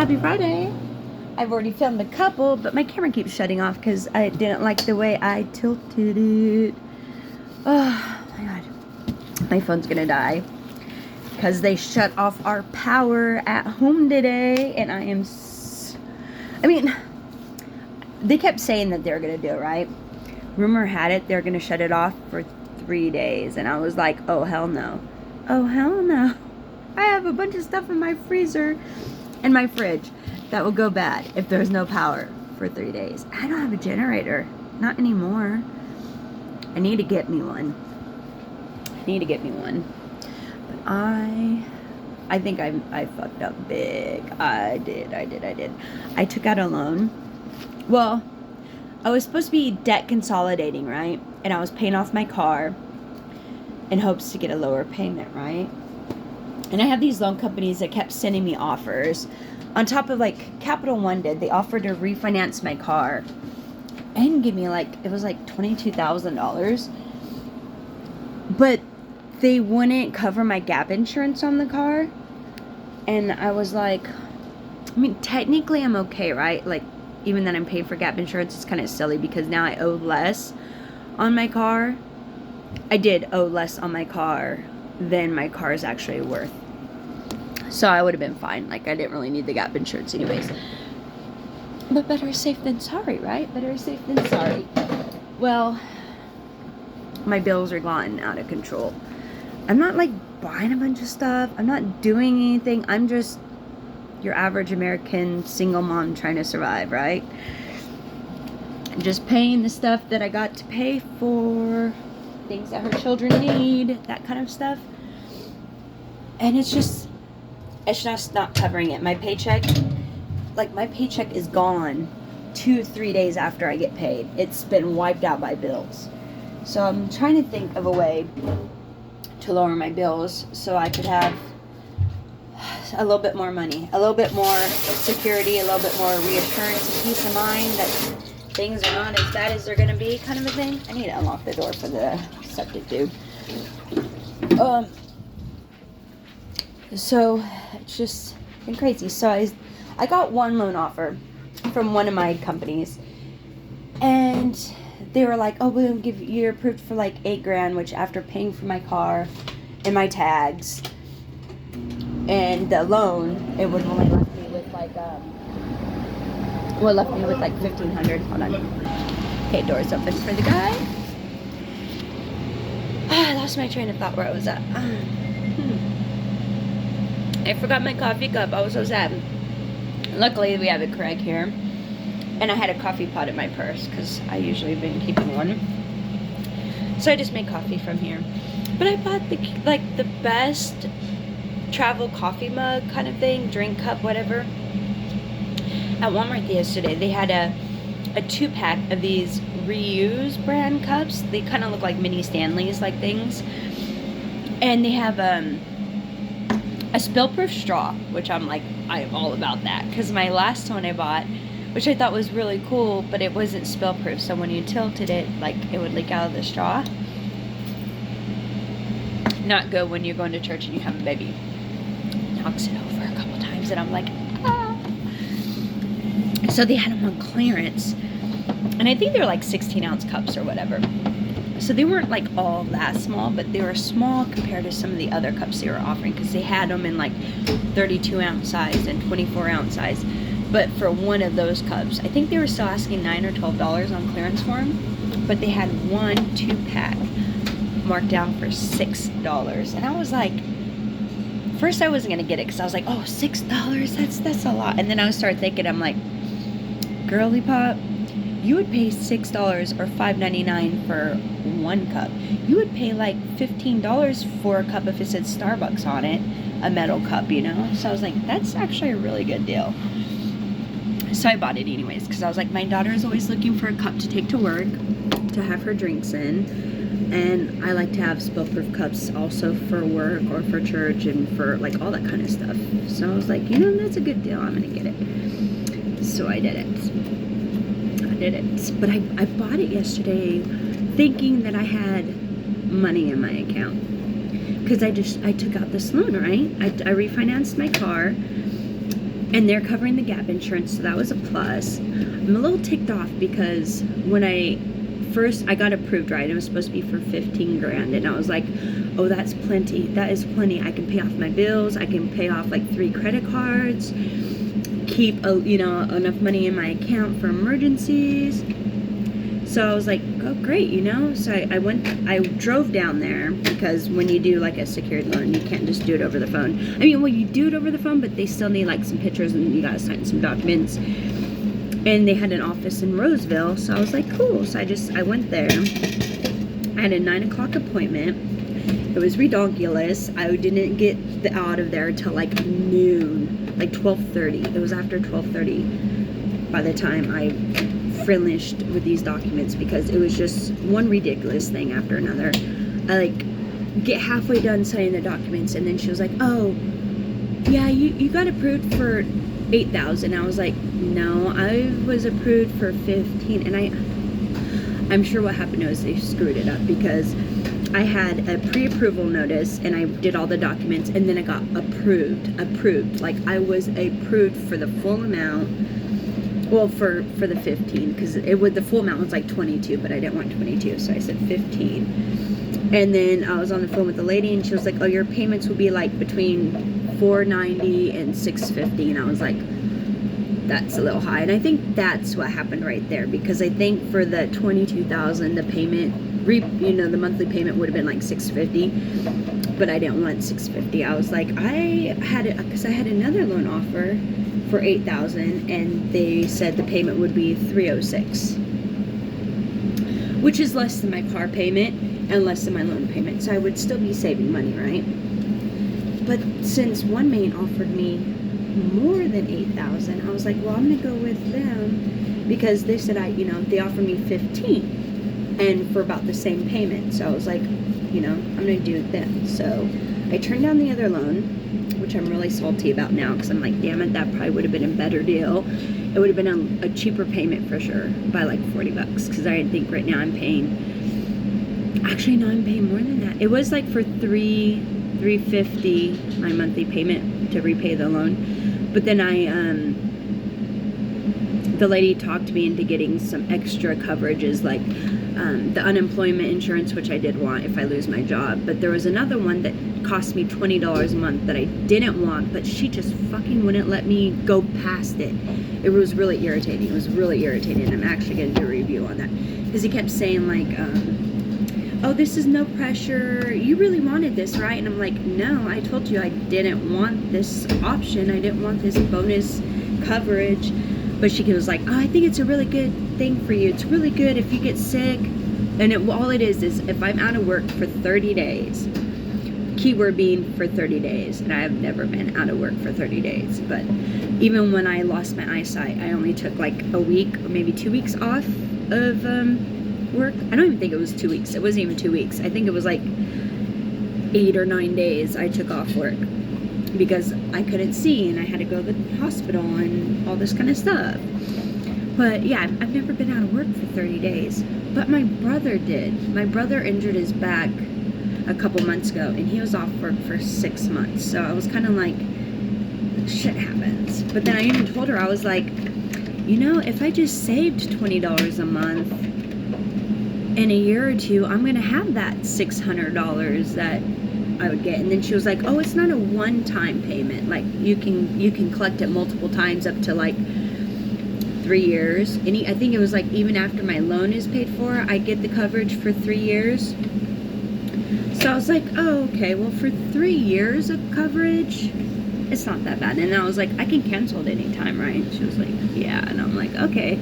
Happy Friday. I've already filmed a couple, but my camera keeps shutting off because I didn't like the way I tilted it. Oh my god. My phone's gonna die because they shut off our power at home today, and I mean, they kept saying that they're gonna do it, right? Rumor had it they're gonna shut it off for 3 days, and I was like, oh hell no. Oh hell no. I have a bunch of stuff in my freezer and my fridge that will go bad if there's no power for 3 days. I don't have a generator. Not anymore. I need to get me one. But I think I fucked up big. I did. I took out a loan. Well, I was supposed to be debt consolidating, right? And I was paying off my car in hopes to get a lower payment, right? And I have these loan companies that kept sending me offers. On top of, like, Capital One did. They offered to refinance my car and give me, like, it was like $22,000. But they wouldn't cover my gap insurance on the car. And I was like, I mean, technically I'm okay, right? Like, even that I'm paying for gap insurance, it's kind of silly because now I owe less on my car. I did owe less on my car than my car is actually worth. So I would have been fine. Like, I didn't really need the gap insurance anyways. But better safe than sorry, right? Better safe than sorry. Well, my bills are gone out of control. I'm not, like, buying a bunch of stuff. I'm not doing anything. I'm just your average American single mom trying to survive, right? I'm just paying the stuff that I got to pay for, things that her children need, that kind of stuff. And it's just not covering it. My paycheck is gone 2-3 days after I get paid. It's been wiped out by bills. So I'm trying to think of a way to lower my bills so I could have a little bit more money, a little bit more security, a little bit more reassurance and peace of mind that things are not as bad as they're going to be, kind of a thing. I need to unlock the door for the septic dude. So it's just been crazy. So I got one loan offer from one of my companies, and they were like, oh, we'll give you, you're approved for like $8,000, which after paying for my car and my tags and the loan, it would only left me with like $1,500. Hold on. Okay, door's open for the guy. I lost my train of thought where I was at. I forgot my coffee cup. I was so sad. Luckily, we have a Craig here. And I had a coffee pot in my purse because I usually have been keeping one. So I just made coffee from here. But I bought the best travel coffee mug kind of thing, drink cup, whatever. At Walmart yesterday, they had a 2-pack of these reuse brand cups. They kind of look like mini Stanleys, like things. And they have a spill-proof straw, which I'm all about that. Because my last one I bought, which I thought was really cool, but it wasn't spill-proof. So when you tilted it, like, it would leak out of the straw. Not good when you're going to church and you have a baby. Knocks it over a couple times, and I'm like, ah. So they had them on clearance. And I think they're like 16-ounce cups or whatever. So they weren't like all that small, but they were small compared to some of the other cups they were offering, because they had them in like 32-ounce size and 24-ounce size. But for one of those cups, I think they were still asking $9 or $12 on clearance for them. But they had one 2-pack marked down for $6. And I was like, first I wasn't going to get it because I was like, oh, $6? That's a lot. And then I started thinking, I'm like, girly pop, you would pay $6 or $5.99 for one cup. You would pay like $15 for a cup if it said Starbucks on it, a metal cup, you know? So I was like, that's actually a really good deal. So I bought it anyways because I was like, my daughter is always looking for a cup to take to work to have her drinks in. And I like to have spill-proof cups also for work or for church and for like all that kind of stuff. So I was like, you know, that's a good deal. I'm going to get it. So I did it. But I bought it yesterday thinking that I had money in my account. Because I took out this loan, right? I refinanced my car. and they're covering the gap insurance, so that was a plus. I'm a little ticked off because when I got approved, right, it was supposed to be for 15 grand, and I was like, oh, that's plenty. That is plenty. I can pay off my bills. I can pay off like 3 credit cards, keep enough money in my account for emergencies. So I was like, oh, great, So I drove down there, because when you do like a secured loan, you can't just do it over the phone. I mean, well, you do it over the phone, but they still need like some pictures, and you gotta sign some documents. And they had an office in Roseville, so I was like, cool. So I went there. I had a 9 o'clock appointment. It was redonkulous. I didn't get out of there till like noon, like 12:30. It was after 12:30 by the time I finished with these documents, because it was just one ridiculous thing after another. I like get halfway done signing the documents, and then she was like, oh yeah, you got approved for 8,000. I was like, no, I was approved for 15. And I'm sure what happened was they screwed it up, because I had a pre-approval notice and I did all the documents, and then I got approved. Like I was approved for the full amount. Well, for the 15, because the full amount was like 22, but I didn't want 22, so I said 15. And then I was on the phone with the lady, and she was like, oh, your payments will be like between $490 and $650. And I was like, that's a little high. And I think that's what happened right there, because I think for the $22,000, the payment, the monthly payment would have been like $650, but I didn't want $650. I was like, because I had another loan offer for $8,000, and they said the payment would be $306, which is less than my car payment and less than my loan payment, so I would still be saving money, right? But since One Main offered me more than $8,000, I was like, well, I'm gonna go with them, because they said they offered me 15 and for about the same payment. So I was like, I'm gonna do it then. So I turned down the other loan, which I'm really salty about now, because I'm like, damn it, that probably would have been a better deal. It would have been a cheaper payment for sure, by like $40, because I think right now I'm paying more than that. It was like for $350 my monthly payment to repay the loan, but then the lady talked me into getting some extra coverages, like the unemployment insurance, which I did want if I lose my job. But there was another one that cost me $20 a month that I didn't want, but she just fucking wouldn't let me go past it. It was really irritating. I'm actually going to do a review on that, because he kept saying like, oh, this is no pressure. You really wanted this, right? And I'm like, no, I told you I didn't want this option. I didn't want this bonus coverage. But she was like, oh, I think it's a really good thing for you. It's really good if you get sick. And all it is if I'm out of work for 30 days, keyword being for 30 days. And I have never been out of work for 30 days. But even when I lost my eyesight, I only took like a week or maybe 2 weeks off of work. I don't even think it was 2 weeks. It wasn't even 2 weeks. I think it was like 8 or 9 days I took off work, because I couldn't see and I had to go to the hospital and all this kind of stuff. But yeah, I've never been out of work for 30 days. But my brother did. My brother injured his back a couple months ago, and he was off work for 6 months. So I was kind of like, shit happens. But then I even told her, I was like, if I just saved $20 a month in a year or two, I'm going to have that $600 that I would get. And then she was like, oh, it's not a one-time payment. Like you can collect it multiple times up to like 3 years. And I think it was like even after my loan is paid for, I get the coverage for 3 years. So I was like, oh, okay, well, for 3 years of coverage, it's not that bad. And I was like, I can cancel it anytime, right? And she was like, yeah. And I'm like, okay.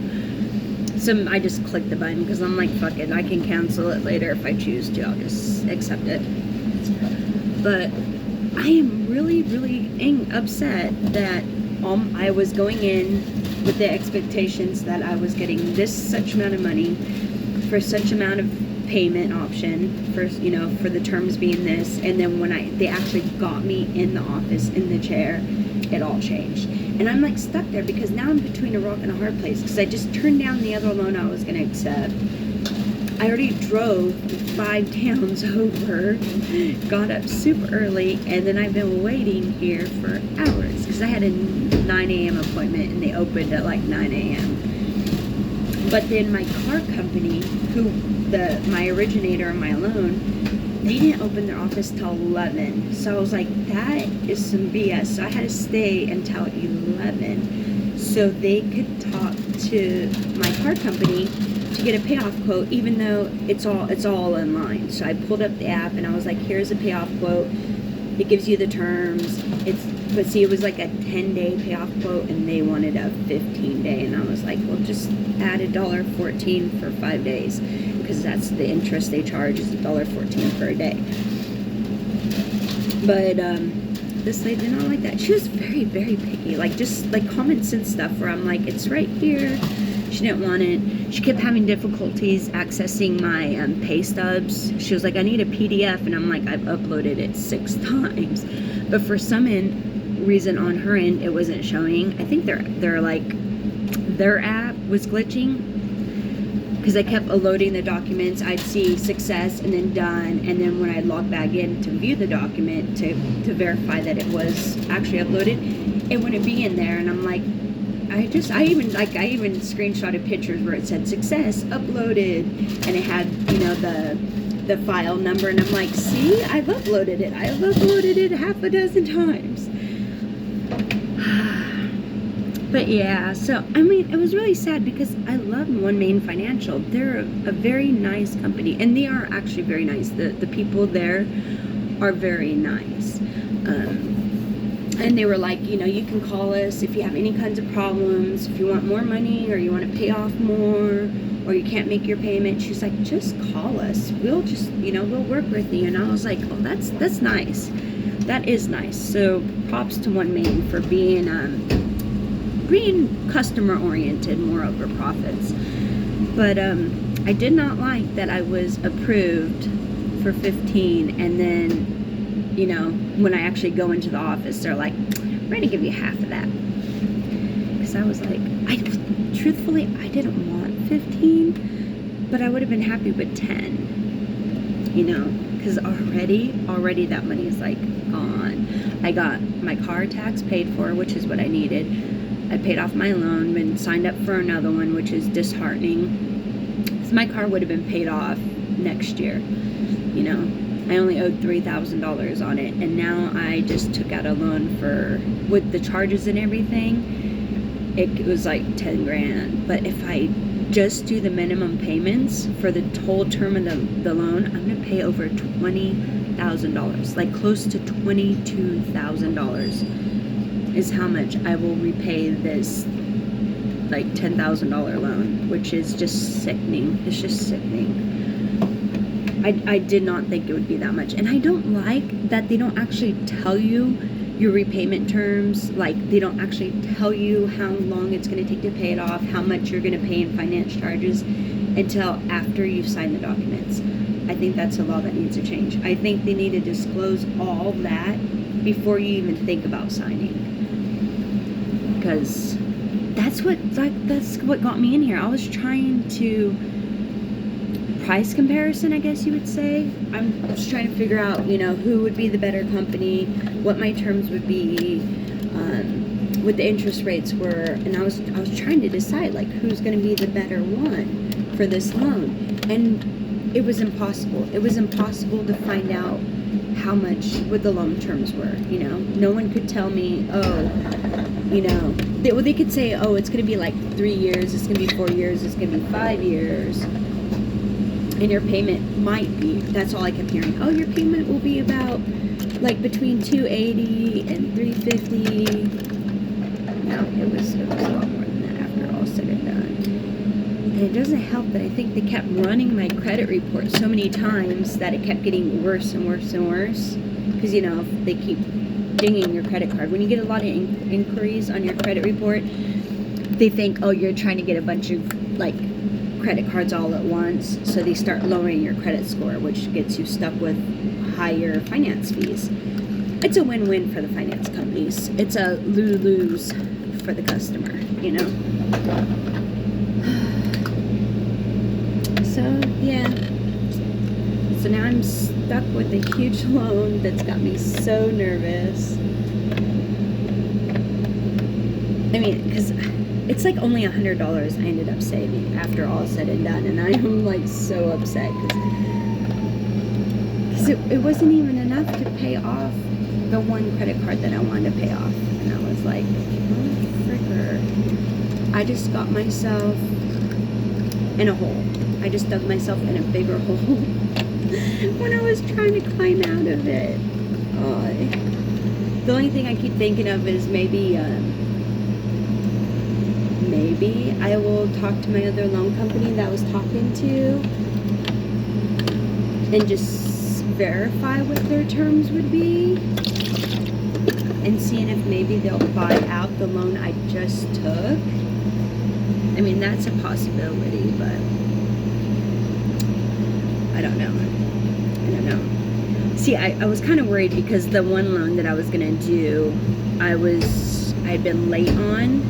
So I just clicked the button, because I'm like, fuck it, I can cancel it later if I choose to. I'll just accept it. But I am really, really upset that I was going in with the expectations that I was getting such amount of money for such amount of payment option for the terms being this, and then when they actually got me in the office in the chair, it all changed. And I'm like stuck there, because now I'm between a rock and a hard place, because I just turned down the other loan I was going to accept. I already drove 5 towns over, got up super early, and then I've been waiting here for hours, because I had a 9 a.m. appointment, and they opened at like 9 a.m. But then my car company, my originator of my loan, they didn't open their office till 11. So I was like, that is some BS. So I had to stay until 11 so they could talk to my car company to get a payoff quote, even though it's all online. So I pulled up the app and I was like, here's a payoff quote. It gives you the terms. But see, it was like a 10-day payoff quote, and they wanted a 15-day, and I was like, well, just add $1.14 for 5 days, because that's the interest they charge, is $1.14 per day. But this lady did not like that. She was very, very picky, like just like common sense stuff where I'm like, it's right here. She didn't want it. She kept having difficulties accessing my pay stubs. She was like, I need a PDF, and I'm like, I've uploaded it 6 times, but for some reason on her end it wasn't showing. I think their app was glitching, because I kept loading the documents. I'd see success and then done, and then when I'd log back in to view the document to verify that it was actually uploaded, it wouldn't be in there. And I'm like, I even screenshotted pictures where it said success uploaded, and it had, you know, the file number, and I'm like, see, I've uploaded it half a dozen times. But yeah, so I mean, it was really sad because I love One Main Financial. They're a very nice company, and they are actually very nice. The people there are very nice. And they were like, you know, you can call us if you have any kinds of problems, if you want more money, or you want to pay off more, or you can't make your payment. She's like, just call us. We'll just, you know, we'll work with you. And I was like, oh, that's nice. That is nice. So props to One Main for being customer oriented more over profits. But I did not like that I was approved for 15, and then, you know, when I actually go into the office, they're like, we're going to give you half of that. Because I was like, truthfully, I didn't want 15, but I would have been happy with 10, you know, because already that money is like gone. I got my car tax paid for, which is what I needed. I paid off my loan and signed up for another one, which is disheartening. Because my car would have been paid off next year, you know. I only owed $3,000 on it, and now I just took out a loan for, with the charges and everything, it was like 10 grand. But if I just do the minimum payments for the whole term of the loan, I'm gonna pay over $20,000, like close to $22,000 is how much I will repay this like $10,000 loan, which is just sickening. It's just sickening. I did not think it would be that much. And I don't like that they don't actually tell you your repayment terms. Like, they don't actually tell you how long it's going to take to pay it off, how much you're going to pay in finance charges, until after you've signed the documents. I think that's a law that needs to change. I think they need to disclose all that before you even think about signing. Because that's what got me in here. I was trying to price comparison, I guess you would say. I'm just trying to figure out, you know, who would be the better company, what my terms would be, what the interest rates were, and I was trying to decide like who's going to be the better one for this loan, and it was impossible. It was impossible to find out how much what the loan terms were. You know, no one could tell me, oh, you know, they could say, oh, it's going to be like 3 years, it's going to be 4 years, it's going to be 5 years. And your payment might be, that's all I kept hearing. Oh, your payment will be about like between $280 and $350. No, it was a lot more than that after all said and done. And it doesn't help that I think they kept running my credit report so many times that it kept getting worse and worse and worse. Because, you know, they keep dinging your credit card. When you get a lot of inquiries on your credit report, they think, oh, you're trying to get a bunch of like credit cards all at once, so they start lowering your credit score, which gets you stuck with higher finance fees. It's a win-win for the finance companies. It's a lose-lose for the customer, you know? So, yeah. So now I'm stuck with a huge loan that's got me so nervous. I mean, because it's like only $100 I ended up saving after all said and done, and I am like so upset because it wasn't even enough to pay off the one credit card that I wanted to pay off, and I was like, oh fricker, I just got myself in a hole. I just dug myself in a bigger hole when I was trying to climb out of it. The only thing I keep thinking of is maybe I will talk to my other loan company that I was talking to and just verify what their terms would be, and seeing if maybe they'll buy out the loan I just took. I mean, that's a possibility, but I don't know. See, I was kind of worried because the one loan that I was going to do, I'd been late on.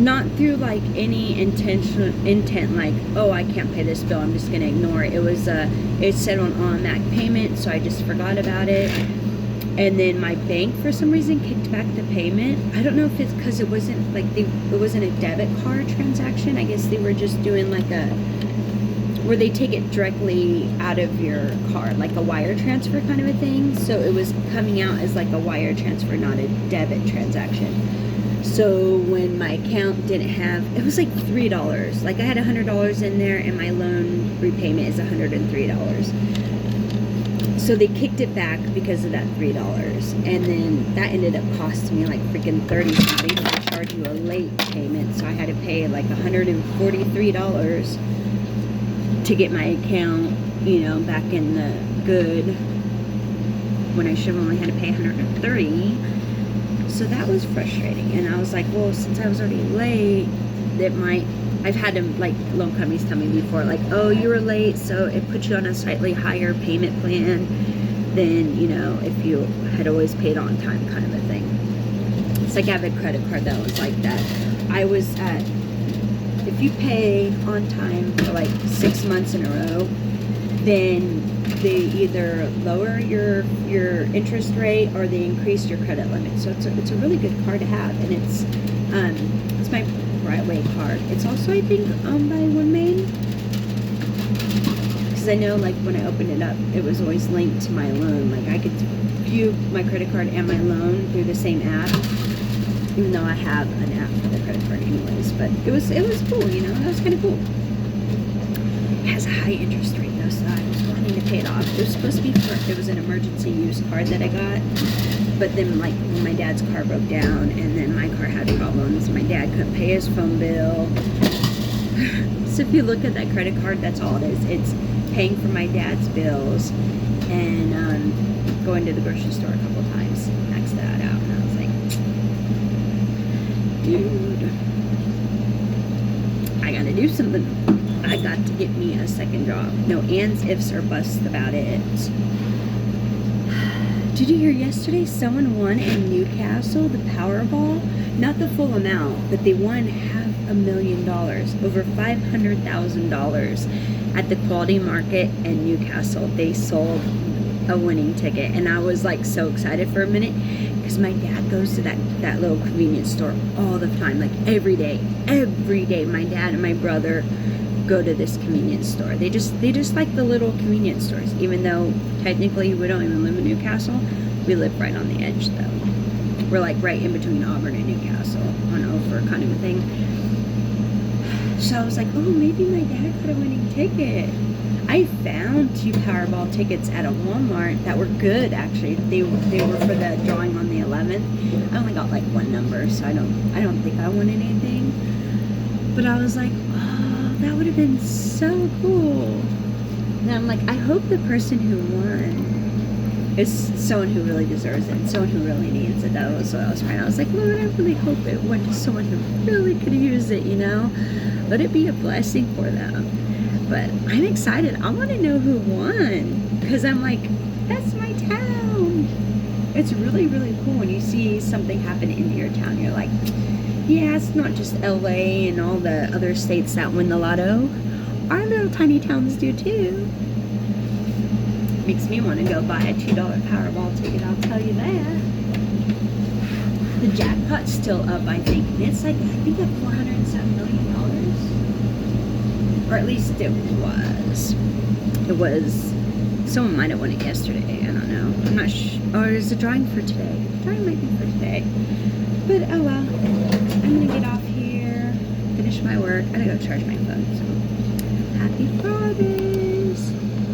Not through like any intent like, oh, I can't pay this bill, I'm just going to ignore it. It was, it said on automatic payment, so I just forgot about it. And then my bank, for some reason, kicked back the payment. I don't know if it's because it wasn't like it wasn't a debit card transaction. I guess they were just doing like where they take it directly out of your card, like a wire transfer kind of a thing. So it was coming out as like a wire transfer, not a debit transaction. So when my account didn't have, it was like $3. Like I had $100 in there, and my loan repayment is $103. So they kicked it back because of that $3, and then that ended up costing me like freaking $30 something. They charge you a late payment, so I had to pay like $143 to get my account, back in the good, when I should have only had to pay $130. So that was frustrating, and I was like, well, since I was already late, I've had them, like, loan companies tell me before, like, oh, you were late, so it put you on a slightly higher payment plan than, if you had always paid on time, kind of a thing. It's like I have a credit card that was like that. I was at, if you pay on time for like 6 months in a row, then they either lower your interest rate or they increase your credit limit. So it's a really good card to have, and it's my Brightway card. It's also, I think, owned by OneMain, because I know, like, when I opened it up, it was always linked to my loan. Like, I could view my credit card and my loan through the same app, even though I have an app for the credit card anyways. But it was cool, that was kind of cool. It has a high interest rate though, so I was wanting to pay it off. It was supposed to be it was an emergency use card that I got, but then, like, when my dad's car broke down and then my car had problems, my dad couldn't pay his phone bill. So if you look at that credit card, that's all it is. It's paying for my dad's bills and going to the grocery store a couple times. Maxed that out, and I was like, dude, I gotta do something. I got to get me a second job. No ands, ifs, or busts about it. Did you hear yesterday someone won in Newcastle the Powerball? Not the full amount, but they won $500,000, over $500,000 at the Quality Market in Newcastle. They sold a winning ticket, and I was like so excited for a minute, because my dad goes to that little convenience store all the time, like every day. My dad and my brother go to this convenience store. They just like the little convenience stores, even though technically we don't even live in Newcastle. We live right on the edge though. We're like right in between Auburn and Newcastle on Ophir kind of a thing. So I was like, oh, maybe my dad got a winning ticket. I found 2 Powerball tickets at a Walmart that were good, actually. They were for the drawing on the 11th. I only got like one number, so I don't think I won anything. But I was like, oh, that would have been so cool. And I'm like, I hope the person who won is someone who really deserves it, and someone who really needs it. That was what I was trying. I was like, Lord, I really hope it went to someone who really could use it, Let it be a blessing for them. But I'm excited. I want to know who won, because I'm like, that's my town. It's really, really cool when you see something happen in your town. You're like, yeah, it's not just LA and all the other states that win the lotto. Our little tiny towns do too. Makes me want to go buy a $2 Powerball ticket, I'll tell you that. The jackpot's still up, I think. And it's like, I think at $407 million. Or at least it was. It was. Someone might have won it yesterday. I don't know. I'm not sure. Or is the drawing for today? The drawing might be for today. But oh well. I'm gonna get off here, finish my work. I gotta go charge my phone. So happy Fridays.